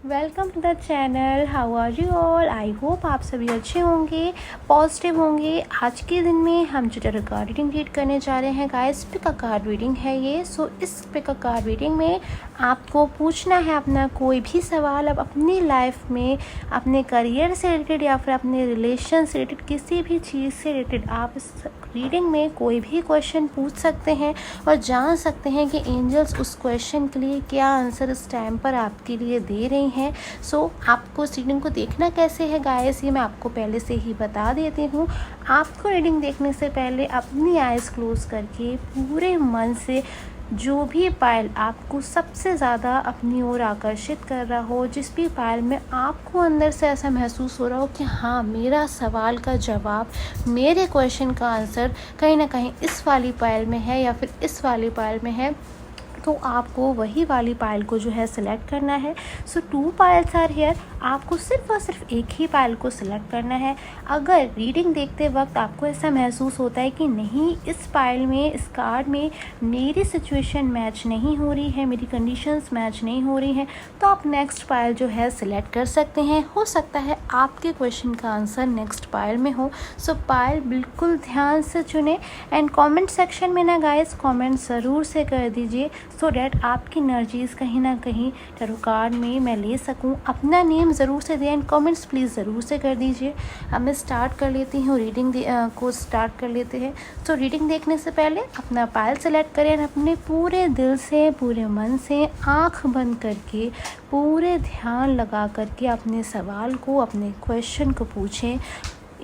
Welcome to the channel. How are you all? I hope आप सभी अच्छे होंगे, पॉजिटिव होंगे। आज के दिन में हम जो टैरो कार्ड रीडिंग रीड करने जा रहे हैं guys, pick a card reading है ये। सो इस पिक अ कार्ड रीडिंग में आपको पूछना है अपना कोई भी सवाल। अब अपनी लाइफ में अपने करियर से रिलेटेड या फिर अपने रिलेशन से रिलेटेड किसी भी चीज़ से रिलेटेड आप इस रीडिंग में कोई भी क्वेश्चन पूछ सकते हैं और जान सकते हैं कि एंजल्स उस क्वेश्चन के लिए क्या आंसर इस टाइम पर आपके लिए दे रही हैं। सो आपको इस रीडिंग को देखना कैसे है गाइस, ये मैं आपको पहले से ही बता देती हूँ। आपको रीडिंग देखने से पहले अपनी आइज़ क्लोज करके पूरे मन से जो भी पायल आपको सबसे ज़्यादा अपनी ओर आकर्षित कर रहा हो, जिस भी पायल में आपको अंदर से ऐसा महसूस हो रहा हो कि हाँ, मेरा सवाल का जवाब, मेरे क्वेश्चन का आंसर कहीं ना कहीं इस वाली पायल में है या फिर इस वाली पायल में है, तो आपको वही वाली पायल को जो है सिलेक्ट करना है। सो 2 पायल्स आर हेयर। आपको सिर्फ और सिर्फ एक ही पायल को सिलेक्ट करना है। अगर रीडिंग देखते वक्त आपको ऐसा महसूस होता है कि नहीं, इस पायल में, इस कार्ड में मेरी सिचुएशन मैच नहीं हो रही है, मेरी कंडीशंस मैच नहीं हो रही हैं, तो आप नेक्स्ट पायल जो है सिलेक्ट कर सकते हैं। हो सकता है आपके क्वेश्चन का आंसर नेक्स्ट पायल में हो। सो पायल बिल्कुल ध्यान से चुनें एंड कमेंट सेक्शन में ना गाइस कमेंट ज़रूर से कर दीजिए, सो डैट आपकी एनर्जीज़ कहीं ना कहीं टैरो कार्ड में मैं ले सकूं। अपना नेम ज़रूर से दें एंड कमेंट्स प्लीज़ ज़रूर से कर दीजिए। अब मैं स्टार्ट कर लेती हूँ रीडिंग को स्टार्ट कर लेते हैं। तो रीडिंग देखने से पहले अपना पायल सेलेक्ट करें और अपने पूरे दिल से, पूरे मन से, आँख बंद करके, पूरे ध्यान लगा करके अपने सवाल को, अपने क्वेश्चन को पूछें।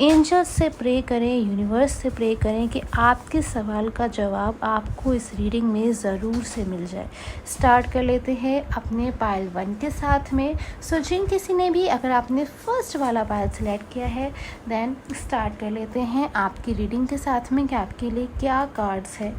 एंजल्स से प्रे करें, यूनिवर्स से प्रे करें कि आपके सवाल का जवाब आपको इस रीडिंग में ज़रूर से मिल जाए। स्टार्ट कर लेते हैं अपने पायल 1 के साथ में। सो जिन किसी ने भी, अगर आपने फर्स्ट वाला पायल सेलेक्ट किया है, देन स्टार्ट कर लेते हैं आपकी रीडिंग के साथ में कि आपके लिए क्या कार्ड्स है।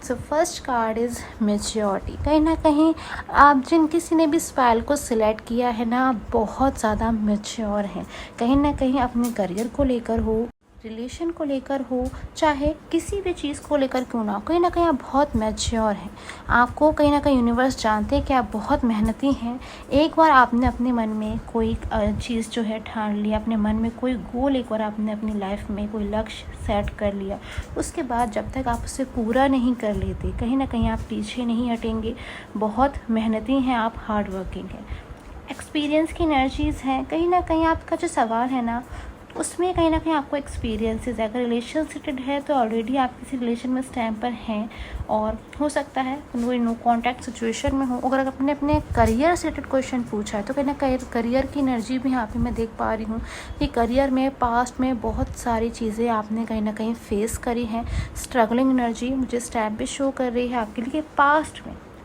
So first card is maturity. कहीं ना कहीं आप जिन किसी ने भी इस पायल को सिलेक्ट किया है ना, बहुत ज़्यादा मैच्योर हैं। कहीं ना कहीं अपने करियर को लेकर हो, रिलेशन को लेकर हो, चाहे किसी भी चीज़ को लेकर क्यों ना हो, कहीं ना कहीं आप बहुत मैच्योर हैं। आपको कहीं ना कहीं यूनिवर्स जानते हैं कि आप बहुत मेहनती हैं। एक बार आपने अपने मन में कोई चीज़ जो है ठान लिया, अपने मन में कोई गोल, एक बार आपने अपनी लाइफ में कोई लक्ष्य सेट कर लिया, उसके बाद जब तक आप उसे पूरा नहीं कर लेते, कहीं ना कहीं आप पीछे नहीं हटेंगे। बहुत मेहनती हैं आप, हार्ड वर्किंग हैं। एक्सपीरियंस की एनर्जीज़ हैं। कहीं ना कहीं आपका जो सवाल है ना, उसमें कहीं ना कहीं आपको एक्सपीरियंसेस है। अगर रिलेशन रिलेटेड है तो ऑलरेडी आप किसी रिलेशन में इस टाइम पर हैं, और हो सकता है कोई नो कॉन्टैक्ट सिचुएशन में हो। अगर आपने अपने करियर से रिलेटेड क्वेश्चन पूछा है तो कहीं ना कहीं करियर की एनर्जी भी यहाँ पे मैं देख पा रही हूँ कि करियर में पास्ट में बहुत सारी चीज़ें आपने कहीं ना कहीं फेस करी हैं। स्ट्रगलिंग एनर्जी मुझे इस टाइम पे शो कर रही है आपके लिए।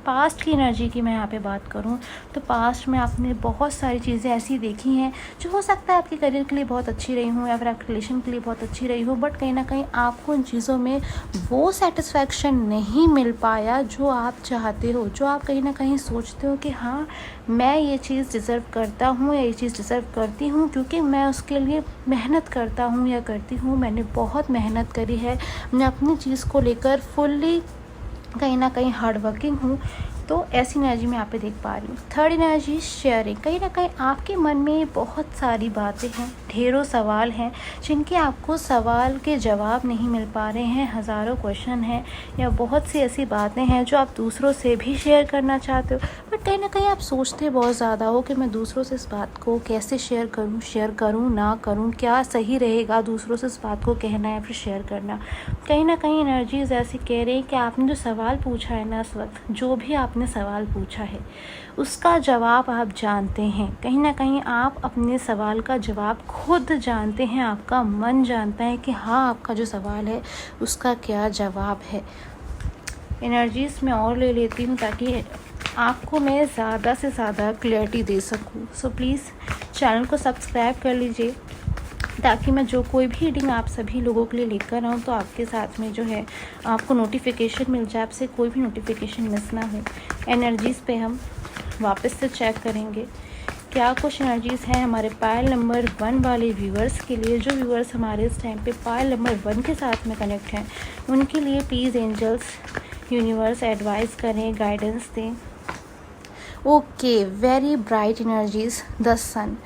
पास्ट की एनर्जी की मैं यहाँ पे बात करूँ तो पास्ट में आपने बहुत सारी चीज़ें ऐसी देखी हैं जो हो सकता है आपके करियर के लिए बहुत अच्छी रही हो या फिर आपके रिलेशन के लिए बहुत अच्छी रही हो, बट कहीं ना कहीं आपको उन चीज़ों में वो सेटिस्फैक्शन नहीं मिल पाया जो आप चाहते हो, जो आप कहीं ना कहीं सोचते हो कि हाँ, मैं ये चीज़ डिज़र्व करता हूँ या ये चीज़ डिज़र्व करती हूँ, क्योंकि मैं उसके लिए मेहनत करता हूँ या करती हूँ। मैंने बहुत मेहनत करी है, मैं अपनी चीज़ को लेकर फुल्ली कहीं ना कहीं हार्ड वर्किंग हूँ। तो ऐसी एनर्जी मैं यहाँ पे देख पा रही हूँ। Third energy sharing. कहीं ना कहीं आपके मन में बहुत सारी बातें हैं, ढेरों सवाल हैं जिनके आपको सवाल के जवाब नहीं मिल पा रहे हैं। हज़ारों क्वेश्चन हैं या बहुत सी ऐसी बातें हैं जो आप दूसरों से भी शेयर करना चाहते हो, बट कहीं ना कहीं आप सोचते बहुत ज़्यादा हो कि मैं दूसरों से इस बात को कैसे शेयर करूँ ना करूँ, क्या सही रहेगा दूसरों से इस बात को कहना या फिर शेयर करना। कहीं ना कहीं एनर्जीज ऐसी कह रही हैं कि आपने जो सवाल पूछा है ना, इस वक्त जो भी आपने सवाल पूछा है उसका जवाब आप जानते हैं। कहीं ना कहीं आप अपने सवाल का जवाब खुद जानते हैं, आपका मन जानता है कि हाँ, आपका जो सवाल है उसका क्या जवाब है। एनर्जीज मैं और ले लेती हूँ ताकि आपको मैं ज़्यादा से ज़्यादा क्लैरिटी दे सकूँ। सो प्लीज़ चैनल को सब्सक्राइब कर लीजिए ताकि मैं जो कोई भी रीडिंग आप सभी लोगों के लिए लेकर आऊँ तो आपके साथ में जो है आपको नोटिफिकेशन मिल जाए, आपसे कोई भी नोटिफिकेशन मिस ना हो। एनर्जीज़ पे हम वापस से चेक करेंगे क्या कुछ एनर्जीज़ हैं हमारे पायल नंबर 1 वाले व्यूअर्स के लिए। जो व्यूअर्स हमारे इस टाइम पे पायल नंबर 1 के साथ में कनेक्ट हैं, उनके लिए प्लीज़ एंजल्स, यूनिवर्स एडवाइस करें, गाइडेंस दें। Okay, very bright energies, the sun.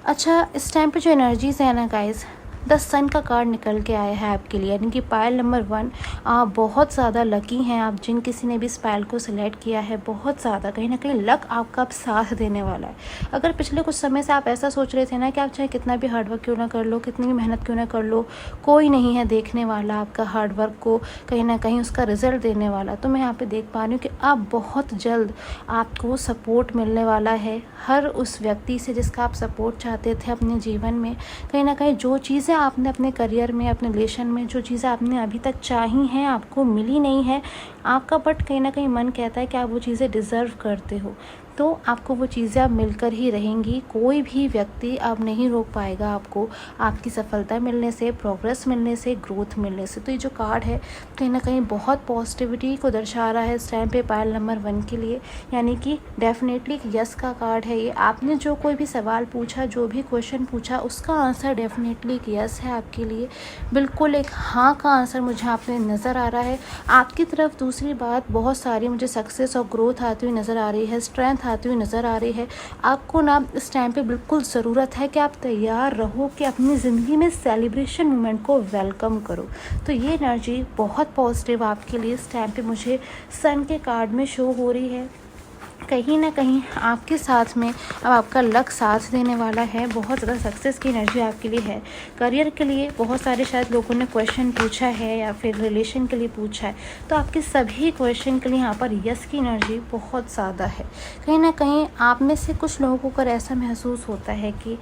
अच्छा, इस टाइम पे जो एनर्जीज है ना गाइस, द सन का कार्ड निकल के आया है आपके लिए, यानी कि पायल नंबर 1। आप बहुत ज़्यादा लकी हैं। आप जिन किसी ने भी इस पायल को सिलेक्ट किया है, बहुत ज़्यादा कहीं ना कहीं लक आपका अब साथ देने वाला है। अगर पिछले कुछ समय से आप ऐसा सोच रहे थे ना कि आप चाहे कितना भी हार्डवर्क क्यों ना कर लो, कितनी भी मेहनत क्यों ना कर लो, कोई नहीं है देखने वाला आपका हार्डवर्क को, कहीं ना कहीं उसका रिजल्ट देने वाला, तो मैं यहाँ पे देख पा रही हूँ कि आप बहुत जल्द आपको सपोर्ट मिलने वाला है हर उस व्यक्ति से जिसका आप सपोर्ट चाहते थे अपने जीवन में। कहीं ना कहीं जो चीज़ें आपने अपने करियर में, अपने रिलेशन में, जो चीज़ें आपने अभी तक चाही हैं, आपको मिली नहीं है आपका, बट कहीं ना कहीं मन कहता है कि आप वो चीज़ें डिज़र्व करते हो, तो आपको वो चीज़ें अब मिलकर ही रहेंगी। कोई भी व्यक्ति अब नहीं रोक पाएगा आपको आपकी सफलता मिलने से, प्रोग्रेस मिलने से, ग्रोथ मिलने से। तो ये जो कार्ड है कहीं ना कहीं बहुत पॉजिटिविटी को दर्शा रहा है इस टाइम पे पायल नंबर 1 के लिए, यानी कि डेफिनेटली यस का कार्ड है ये। आपने जो कोई भी सवाल पूछा, जो भी क्वेश्चन पूछा, उसका आंसर डेफिनेटली एक यस है आपके लिए, बिल्कुल एक हाँ का आंसर मुझे आप में नज़र आ रहा है आपकी तरफ। दूसरी बात, बहुत सारी मुझे सक्सेस और ग्रोथ आती हुई नज़र आ रही है, स्ट्रेंथ आती हुई नज़र आ रही है। आपको ना इस टाइम पे बिल्कुल ज़रूरत है कि आप तैयार रहो कि अपनी ज़िंदगी में सेलिब्रेशन मोमेंट को वेलकम करो। तो ये एनर्जी बहुत पॉजिटिव आपके लिए इस टाइम पे मुझे सन के कार्ड में शो हो रही है। कहीं ना कहीं आपके साथ में अब आपका लक साथ देने वाला है। बहुत ज़्यादा सक्सेस की एनर्जी आपके लिए है। करियर के लिए बहुत सारे शायद लोगों ने क्वेश्चन पूछा है या फिर रिलेशन के लिए पूछा है, तो आपके सभी क्वेश्चन के लिए यहाँ पर यस की एनर्जी बहुत ज़्यादा है। कहीं ना कहीं आप में से कुछ लोगों को अगर ऐसा महसूस होता है कि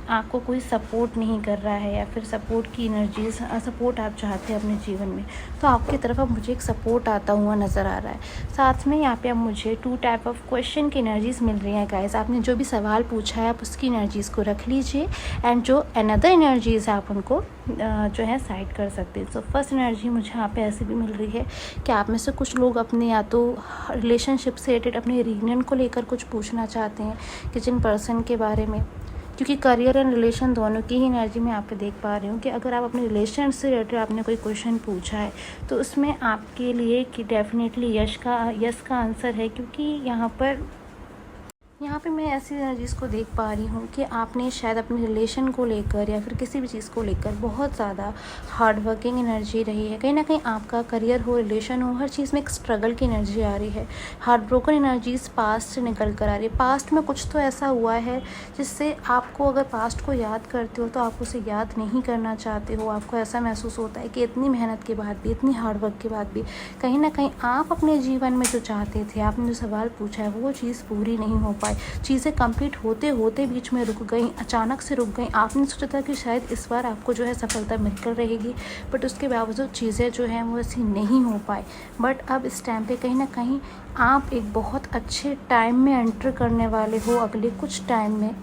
आपको कोई सपोर्ट नहीं कर रहा है या फिर सपोर्ट की एनर्जीज, सपोर्ट आप चाहते हैं अपने जीवन में, तो आपकी तरफ अब मुझे एक सपोर्ट आता हुआ नज़र आ रहा है। साथ में यहाँ पे अब मुझे 2 टाइप ऑफ क्वेश्चन की एनर्जीज मिल रही हैं गाइस। आपने जो भी सवाल पूछा है आप उसकी एनर्जीज़ को रख लीजिए, एंड जो अनदर एनर्जीज़ है आप उनको जो है साइड कर सकते हैं। सो फर्स्ट एनर्जी मुझे यहाँ पे ऐसी भी मिल रही है कि आप में से कुछ लोग अपने या तो रिलेशनशिप से रिलेटेड अपने रीयूनियन को लेकर कुछ पूछना चाहते हैं कि जिन पर्सन के बारे में, क्योंकि करियर एंड रिलेशन दोनों की ही एनर्जी मैं यहाँ पे देख पा रही हूँ कि अगर आप अपने रिलेशन से रिलेटेड आपने कोई क्वेश्चन पूछा है तो उसमें आपके लिए कि डेफिनेटली यस का आंसर है, क्योंकि यहाँ पे मैं ऐसी एनर्जीज़ को देख पा रही हूँ कि आपने शायद अपने रिलेशन को लेकर या फिर किसी भी चीज़ को लेकर बहुत ज़्यादा हार्ड वर्किंग एनर्जी रही है। कहीं ना कहीं आपका करियर हो, रिलेशन हो, हर चीज़ में एक स्ट्रगल की एनर्जी आ रही है। हार्ट ब्रोकन एनर्जीज़ पास्ट से निकल कर आ रही है। पास्ट में कुछ तो ऐसा हुआ है जिससे आपको, अगर पास्ट को याद करते हो तो आप उसे याद नहीं करना चाहते हो। आपको ऐसा महसूस होता है कि इतनी मेहनत के बाद भी, इतनी हार्ड वर्क के बाद भी कहीं ना कहीं आप अपने जीवन में जो चाहते थे, आपने जो सवाल पूछा है, वो चीज़ पूरी नहीं हो पाई। चीज़ें कंप्लीट होते होते बीच में रुक गई, अचानक से रुक गई। आपने सोचा था कि शायद इस बार आपको जो है सफलता मिलकर रहेगी, बट उसके बावजूद चीज़ें जो हैं वो ऐसी नहीं हो पाई। बट अब इस टाइम पे कहीं ना कहीं आप एक बहुत अच्छे टाइम में एंटर करने वाले हो अगले कुछ टाइम में।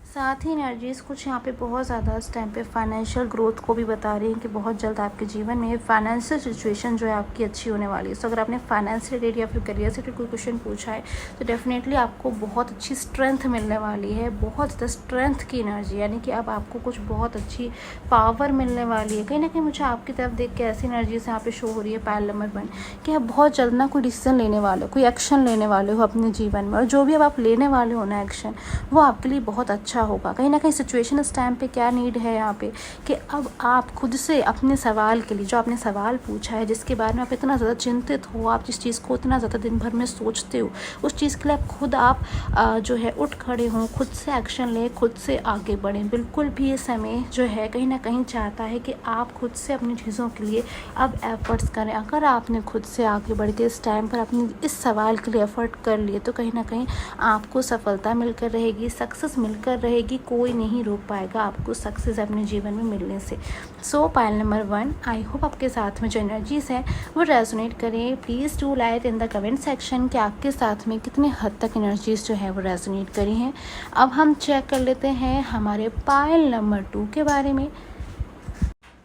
साथ ही एनर्जीज़ कुछ यहाँ पे बहुत ज़्यादा इस टाइम पे फाइनेंशियल ग्रोथ को भी बता रही हैं कि बहुत जल्द आपके जीवन में फाइनेंशियल सिचुएशन जो है आपकी अच्छी होने वाली है। सो अगर आपने फाइनेंस से रिलेटेड या फिर करियर से रिलेटेड कोई क्वेश्चन पूछा है तो डेफिनेटली आपको बहुत अच्छी स्ट्रेंथ मिलने वाली है, बहुत ज़्यादा स्ट्रेंथ की एनर्जी, यानी कि अब आपको कुछ बहुत अच्छी पावर मिलने वाली है। कहीं ना कहीं मुझे आपकी तरफ देख के ऐसी एनर्जीज यहाँ पे शो हो रही है पायल नंबर 1 कि आप बहुत जल्द ना कोई डिसीजन लेने वाले हो, कोई एक्शन लेने वाले हो अपने जीवन में, और जो भी अब आप लेने वाले हो ना एक्शन, वो आपके लिए बहुत अच्छा होगा। कहीं ना कहीं सिचुएशन इस टाइम पे क्या नीड है यहाँ पे कि अब आप खुद से अपने सवाल के लिए, जो आपने सवाल पूछा है, जिसके बारे में आप इतना ज़्यादा चिंतित हो, आप जिस चीज़ को इतना ज़्यादा दिन भर में सोचते हो, उस चीज़ के लिए आप खुद जो है उठ खड़े हों, खुद से एक्शन लें, खुद से आगे बढ़ें। बिल्कुल भी ये समय जो है कहीं ना कहीं चाहता है कि आप खुद से अपनी चीज़ों के लिए अब एफर्ट्स करें। अगर आपने खुद से आगे बढ़ के इस टाइम पर अपने इस सवाल के लिए एफर्ट कर लिए तो कहीं ना कहीं आपको सफलता मिलकर रहेगी, सक्सेस मिलकर रहेगी। कोई नहीं रोक पाएगा आपको सक्सेस अपने जीवन में मिलने से। सो पायल नंबर 1, आई होप आपके साथ में जो एनर्जीज़ हैं वो रेजोनेट करें। Please do like in the comment section कि आपके साथ में कितने हद तक एनर्जीज़ जो है वो रेजोनेट करी हैं। अब हम चेक कर लेते हैं हमारे पायल नंबर 2 के बारे में।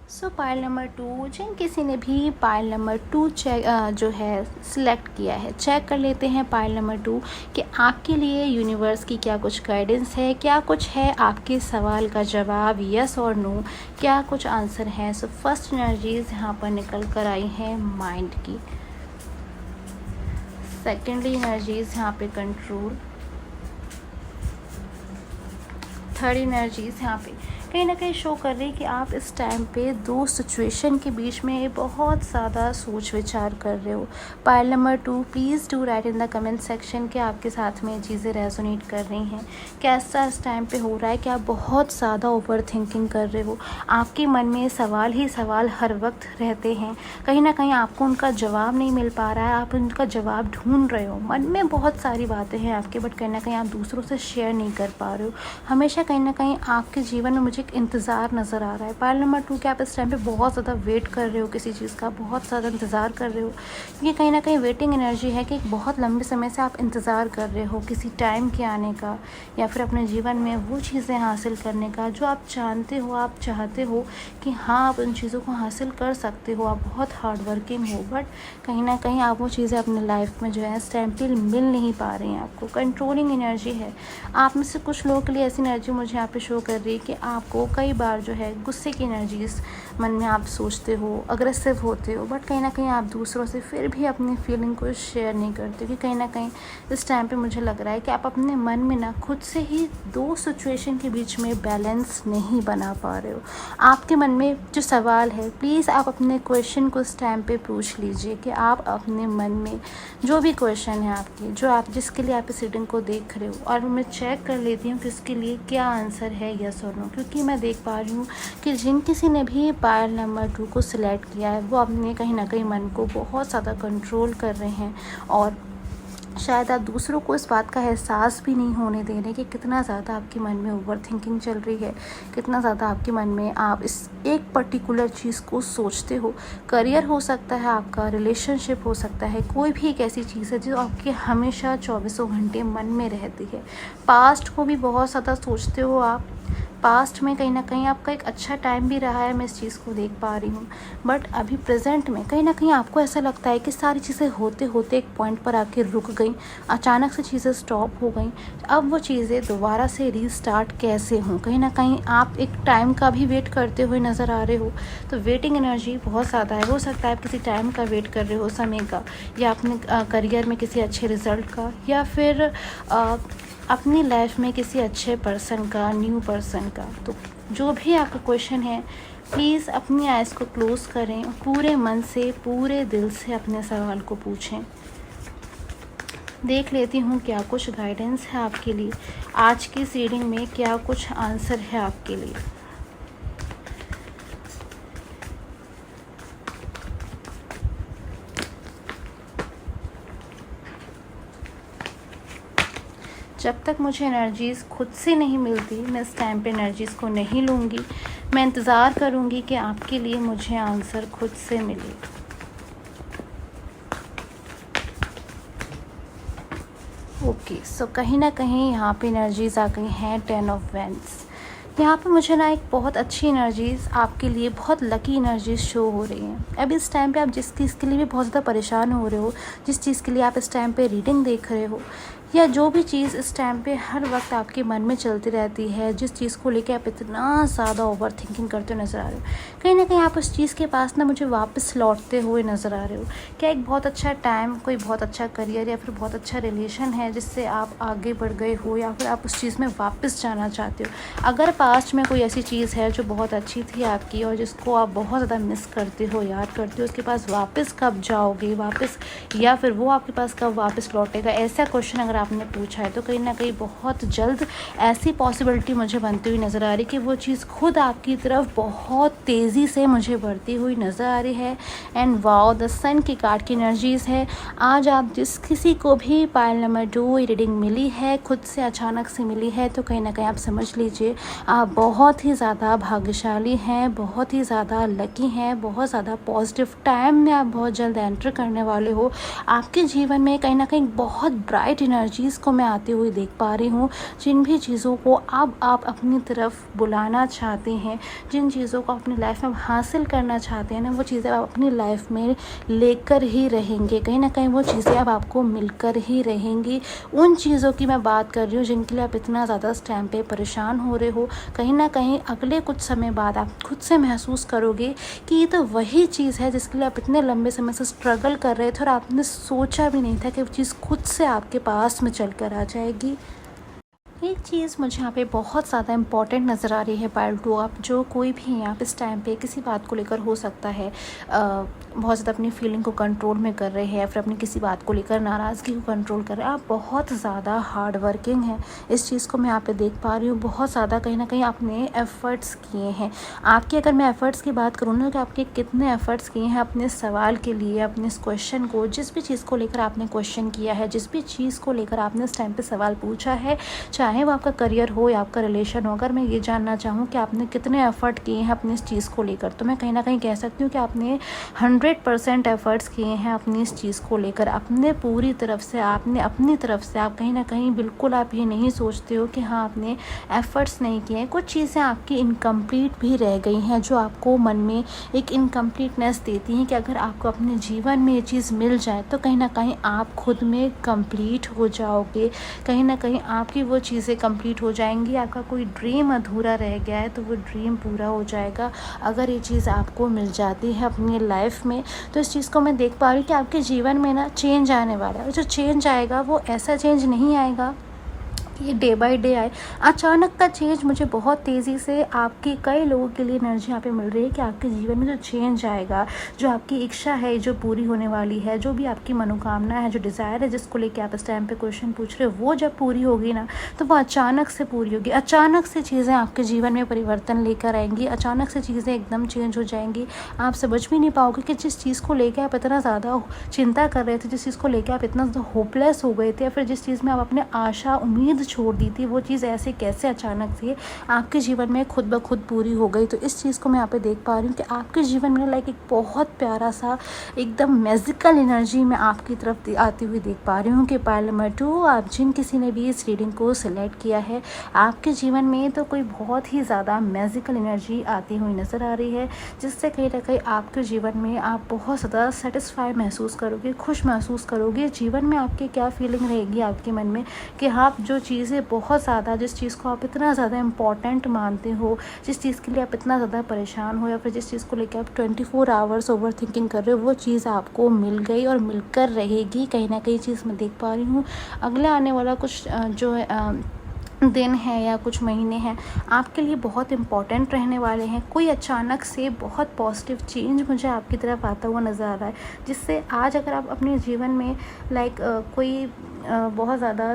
सो पायल नंबर 2, जिन किसी ने भी पायल नंबर 2 चेक जो है सिलेक्ट किया है, चेक कर लेते हैं पायल नंबर 2 कि आपके लिए यूनिवर्स की क्या कुछ गाइडेंस है, क्या कुछ है आपके सवाल का जवाब, यस और नो, क्या कुछ आंसर है। सो फर्स्ट एनर्जीज यहाँ पर निकल कर आई हैं माइंड की, सेकेंडली एनर्जीज यहाँ पे कंट्रोल, थर्ड एनर्जीज यहाँ पे कहीं ना कहीं शो कर रही है कि आप इस टाइम पे दो सिचुएशन के बीच में बहुत ज़्यादा सोच विचार कर रहे हो। Pile number 2, please do right in the comment section कि आपके साथ में ये चीज़ें रेजोनेट कर रही हैं। कैसा इस टाइम पे हो रहा है कि आप बहुत ज़्यादा ओवर थिंकिंग कर रहे हो, आपके मन में सवाल ही सवाल हर वक्त रहते हैं, कहीं ना कहीं आपको उनका जवाब नहीं मिल पा रहा है, आप उनका जवाब ढूंढ रहे हो। मन में बहुत सारी बातें हैं आपके, बट कहीं ना कहीं आप दूसरों से शेयर नहीं कर पा रहे हो। हमेशा कहीं ना कहीं आपके जीवन में मुझे एक इंतज़ार नज़र आ रहा है। पाइल नंबर 2 के आप इस टाइम पे बहुत ज़्यादा वेट कर रहे हो किसी चीज़ का, बहुत ज़्यादा इंतज़ार कर रहे हो। ये कहीं ना कहीं वेटिंग एनर्जी है कि एक बहुत लंबे समय से आप इंतज़ार कर रहे हो किसी टाइम के आने का, या फिर अपने जीवन में वो चीज़ें हासिल करने का जो आप जानते हो, आप चाहते हो कि हाँ आप उन चीज़ों को हासिल कर सकते हो, आप बहुत हार्ड वर्किंग हो, बट कहीं ना कहीं आप वो चीज़ें अपने लाइफ में जो है इस टाइम पे मिल नहीं पा रही हैं आपको। कंट्रोलिंग एनर्जी है। आप में से कुछ लोगों के लिए ऐसी एनर्जी मुझे यहाँ पे शो कर रही है कि आपको कई बार जो है गुस्से की एनर्जीज मन में आप सोचते हो, अग्रेसिव होते हो, बट कहीं ना कहीं आप दूसरों से फिर भी अपनी फीलिंग को शेयर नहीं करते, क्योंकि कहीं ना कहीं इस टाइम पे मुझे लग रहा है कि आप अपने मन में ना खुद से ही दो सिचुएशन के बीच में बैलेंस नहीं बना पा रहे हो। आपके मन में जो सवाल है, प्लीज़ आप अपने क्वेश्चन को इस टाइम पे पूछ लीजिए कि आप अपने मन में जो भी क्वेश्चन है आपके, जो आप जिसके लिए आप इस रीडिंग को देख रहे हो, और मैं चेक कर लेती हूँ कि इसके लिए क्या आंसर है, यस और नो। क्योंकि मैं देख पा रही हूँ कि जिन किसी ने भी पाइल नंबर 2 को सिलेक्ट किया है वो अपने कहीं ना कहीं मन को बहुत ज़्यादा कंट्रोल कर रहे हैं, और शायद आप दूसरों को इस बात का एहसास भी नहीं होने दे रहे कि कितना ज़्यादा आपके मन में ओवर थिंकिंग चल रही है, कितना ज़्यादा आपके मन में आप इस एक पर्टिकुलर चीज़ को सोचते हो। करियर हो सकता है आपका, रिलेशनशिप हो सकता है, कोई भी एक ऐसी चीज़ है जो आपके हमेशा 24 घंटे मन में रहती है। पास्ट को भी बहुत ज़्यादा सोचते हो आप, पास्ट में कहीं ना कहीं आपका एक अच्छा टाइम भी रहा है, मैं इस चीज़ को देख पा रही हूँ, बट अभी प्रेजेंट में कहीं ना कहीं आपको ऐसा लगता है कि सारी चीज़ें होते होते एक पॉइंट पर आके रुक गई, अचानक से चीज़ें स्टॉप हो गई। अब वो चीज़ें दोबारा से रीस्टार्ट कैसे हों, कहीं ना कहीं आप एक टाइम का भी वेट करते हुए नज़र आ रहे हो। तो वेटिंग एनर्जी बहुत ज़्यादा है। हो सकता है आप किसी टाइम का वेट कर रहे हो, समय का, या अपने करियर में किसी अच्छे रिज़ल्ट का, या फिर अपनी लाइफ में किसी अच्छे पर्सन का, न्यू पर्सन का। तो जो भी आपका क्वेश्चन है, प्लीज़ अपनी आइज़ को क्लोज़ करें और पूरे मन से, पूरे दिल से अपने सवाल को पूछें। देख लेती हूँ क्या कुछ गाइडेंस है आपके लिए आज की रीडिंग में, क्या कुछ आंसर है आपके लिए। जब तक मुझे एनर्जीज़ खुद से नहीं मिलती, मैं इस टाइम पे एनर्जीज़ को नहीं लूँगी। मैं इंतज़ार करूँगी कि आपके लिए मुझे आंसर खुद से मिले। ओके, सो कहीं ना कहीं यहाँ पे एनर्जीज़ आ गई हैं 10 ऑफ वैंड्स। यहाँ पे मुझे ना एक बहुत अच्छी एनर्जीज़ आपके लिए, बहुत लकी एनर्जीज़ शो हो रही हैं। अब इस टाइम पे आप जिस चीज़ के लिए भी बहुत ज़्यादा परेशान हो रहे हो, जिस चीज़ के लिए आप इस टाइम पे रीडिंग देख रहे हो, या जो भी चीज़ इस टाइम पे हर वक्त आपके मन में चलती रहती है, जिस चीज़ को लेकर आप इतना ज़्यादा ओवर थिंकिंग करते हुए नज़र आ रहे हो, कहीं ना कहीं आप उस चीज़ के पास ना मुझे वापस लौटते हुए नज़र आ रहे हो। क्या एक बहुत अच्छा टाइम, कोई बहुत अच्छा करियर, या फिर बहुत अच्छा रिलेशन है जिससे आप आगे बढ़ गए हो, या फिर आप उस चीज़ में वापस जाना चाहते हो। अगर पास्ट में कोई ऐसी चीज़ है जो बहुत अच्छी थी आपकी और जिसको आप बहुत ज़्यादा मिस करते हो, याद करते हो, उसके पास वापस कब जाओगे वापस, या फिर वो आपके पास कब वापस लौटेगा, ऐसा क्वेश्चन अगर आपने पूछा है तो कहीं ना कहीं बहुत जल्द ऐसी पॉसिबिलिटी मुझे बनती हुई नज़र आ रही कि वो चीज़ खुद आपकी तरफ बहुत तेज़ी से मुझे बढ़ती हुई नज़र आ रही है। एंड वाओ, द सन की कार्ड की एनर्जीज़ है। आज आप जिस किसी को भी पाइल नंबर 2 रीडिंग मिली है, खुद से अचानक से मिली है, तो कहीं ना कहीं आप समझ लीजिए आप बहुत ही ज़्यादा भाग्यशाली हैं, बहुत ही ज़्यादा लकी हैं, बहुत ज़्यादा पॉजिटिव टाइम में आप बहुत जल्द एंटर करने वाले हो। आपके जीवन में कहीं ना कहीं बहुत ब्राइट एनर्जी एनर्जीज़ को मैं आते हुए देख पा रही हूँ। जिन भी चीज़ों को अब आप अपनी तरफ बुलाना चाहते हैं, जिन चीज़ों को अपनी लाइफ में हासिल करना चाहते हैं ना, वो चीज़ें आप अपनी लाइफ में लेकर ही रहेंगे। कहीं ना कहीं वो चीज़ें अब आपको मिलकर ही रहेंगी। उन चीज़ों की मैं बात कर रही हूँ जिनके लिए आप इतना ज़्यादा इस टाइम पे परेशान हो रहे हो। कहीं ना कहीं अगले कुछ समय बाद आप खुद से महसूस करोगे कि ये तो वही चीज़ है जिसके लिए आप इतने लंबे समय से स्ट्रगल कर रहे थे और आपने सोचा भी नहीं था कि वो चीज़ खुद से आपके पास में चल कर आ जाएगी। एक चीज़ मुझे यहाँ पे बहुत ज़्यादा इम्पॉर्टेंट नज़र आ रही है पायल 2। आप जो कोई भी हैं, आप इस टाइम पे किसी बात को लेकर हो सकता है बहुत ज़्यादा अपनी फीलिंग को कंट्रोल में कर रहे हैं, या फिर अपनी किसी बात को लेकर नाराज़गी को कंट्रोल कर रहे हैं। आप बहुत ज़्यादा हार्ड वर्किंग हैं, इस चीज़ को मैं यहाँ पे देख पा रही हूँ। बहुत ज़्यादा कहीं ना कहीं आपने एफ़र्ट्स किए हैं। आपके अगर मैं एफ़र्ट्स की बात करूँ ना, कि आपके कितने एफ़र्ट्स किए हैं अपने सवाल के लिए, अपने इस क्वेश्चन को, जिस भी चीज़ को लेकर आपने क्वेश्चन किया है, जिस भी चीज़ को लेकर आपने इस टाइम पर सवाल पूछा है, चाहे वो आपका करियर हो या आपका रिलेशन हो। अगर मैं ये जानना चाहूँ कि आपने कितने एफ़र्ट किए हैं अपनी इस चीज़ को लेकर, तो मैं कहीं ना कहीं कह सकती हूँ कि आपने 100% एफ़र्ट्स किए हैं अपनी इस चीज़ को लेकर। अपने पूरी तरफ से, आपने अपनी तरफ से, आप कहीं ना कहीं बिल्कुल आप ये नहीं सोचते हो कि हाँ आपने एफ़र्ट्स नहीं किए हैं। कुछ चीज़ें आपकी इनकम्प्लीट भी रह गई हैं, जो आपको मन में एक इनकम्प्लीटनेस देती हैं कि अगर आपको अपने जीवन में ये चीज़ मिल जाए तो कहीं ना कहीं आप खुद में कंप्लीट हो जाओगे। कहीं ना कहीं आपकी वो चीज़ें कंप्लीट हो जाएंगी। आपका कोई ड्रीम अधूरा रह गया है तो वो ड्रीम पूरा हो जाएगा अगर ये चीज़ आपको मिल जाती है अपनी लाइफ में। तो इस चीज़ को मैं देख पा रही हूँ कि आपके जीवन में ना चेंज आने वाला है। जो चेंज आएगा वो ऐसा चेंज नहीं आएगा ये डे बाय डे आए। अचानक का चेंज मुझे बहुत तेज़ी से आपकी कई लोगों के लिए एनर्जी यहाँ पे मिल रही है कि आपके जीवन में जो चेंज आएगा, जो आपकी इच्छा है जो पूरी होने वाली है, जो भी आपकी मनोकामना है, जो डिज़ायर है जिसको लेके आप इस टाइम पे क्वेश्चन पूछ रहे हो, वो जब पूरी होगी ना तो वो अचानक से पूरी होगी। अचानक से चीज़ें आपके जीवन में परिवर्तन लेकर आएंगी, अचानक से चीज़ें एकदम चेंज हो जाएंगी। आप समझ भी नहीं पाओगे कि जिस चीज़ को लेकर आप इतना ज़्यादा चिंता कर रहे थे, जिस चीज़ को लेकर आप इतना ज़्यादा होपलेस हो गए थे, या फिर जिस चीज़ में आप अपने आशा उम्मीद छोड़ दी थी, वो चीज़ ऐसे कैसे अचानक से आपके जीवन में खुद ब खुद पूरी हो गई। तो इस चीज़ को मैं यहाँ पे देख पा रही हूँ कि आपके जीवन में लाइक एक बहुत प्यारा सा एकदम मैजिकल एनर्जी मैं आपकी तरफ आती हुई देख पा रही हूँ कि पायल नंबर 2, आप जिन किसी ने भी इस रीडिंग को सिलेक्ट किया है, आपके जीवन में तो कोई बहुत ही ज़्यादा मैजिकल एनर्जी आती हुई नज़र आ रही है, जिससे कहीं ना कहीं आपके जीवन में आप बहुत ज़्यादा सेटिस्फाई महसूस करोगे, खुश महसूस करोगे। जीवन में आपकी क्या फीलिंग रहेगी आपके मन में कि आप जो चीज़ें बहुत ज़्यादा, जिस चीज़ को आप इतना ज़्यादा इम्पॉर्टेंट मानते हो, जिस चीज़ के लिए आप इतना ज़्यादा परेशान हो, या फिर जिस चीज़ को लेकर आप 24 आवर्स ओवर थिंकिंग कर रहे हो, वो चीज़ आपको मिल गई और मिलकर रहेगी। कहीं ना कहीं चीज़ मैं देख पा रही हूँ। अगले आने वाला कुछ जो है दिन है या कुछ महीने हैं आपके लिए बहुत इम्पॉर्टेंट रहने वाले हैं। कोई अचानक से बहुत पॉजिटिव चेंज मुझे आपकी तरफ आता हुआ नज़र आ रहा है, जिससे आज अगर आप अपने जीवन में कोई बहुत ज़्यादा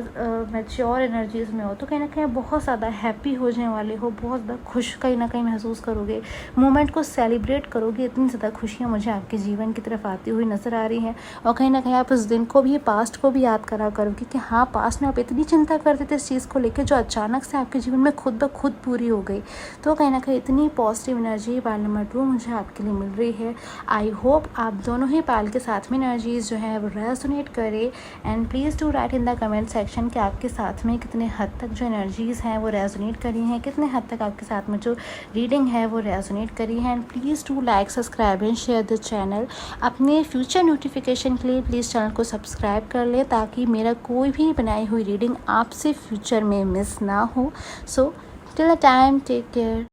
मैच्योर एनर्जीज़ में हो तो कहीं ना कहीं बहुत ज़्यादा हैप्पी हो जाने वाले हो, बहुत ज़्यादा खुश कहीं ना कहीं महसूस करोगे, मोमेंट को सेलिब्रेट करोगे। इतनी ज़्यादा खुशियाँ मुझे आपके जीवन की तरफ आती हुई नज़र आ रही हैं। और कहीं ना कहीं आप उस दिन को भी, पास्ट को भी याद करा करोगे कि हाँ पास्ट में आप इतनी चिंता करते थे इस चीज़ को लेकर, जो अचानक से आपके जीवन में खुद ब खुद पूरी हो गई। तो कहीं ना कहीं इतनी पॉजिटिव एनर्जी पायल नंबर 2 मुझे आपके लिए मिल रही है। आई होप आप दोनों ही पायल के साथ में एनर्जीज़ जो है वो रेजोनेट करे। And please do right in the comment section कि आपके साथ में कितने हद तक जो एनर्जीज़ हैं वो रेजोनेट करी हैं, कितने हद तक आपके साथ में जो रीडिंग है वो रेजोनेट करी है। And please do like, subscribe and share the channel. अपने फ्यूचर नोटिफिकेशन के लिए प्लीज़ चैनल को सब्सक्राइब कर ले, ताकि मेरा कोई भी बनाई हुई रीडिंग आपसे फ्यूचर में मिस ना हो। So till the time, take care.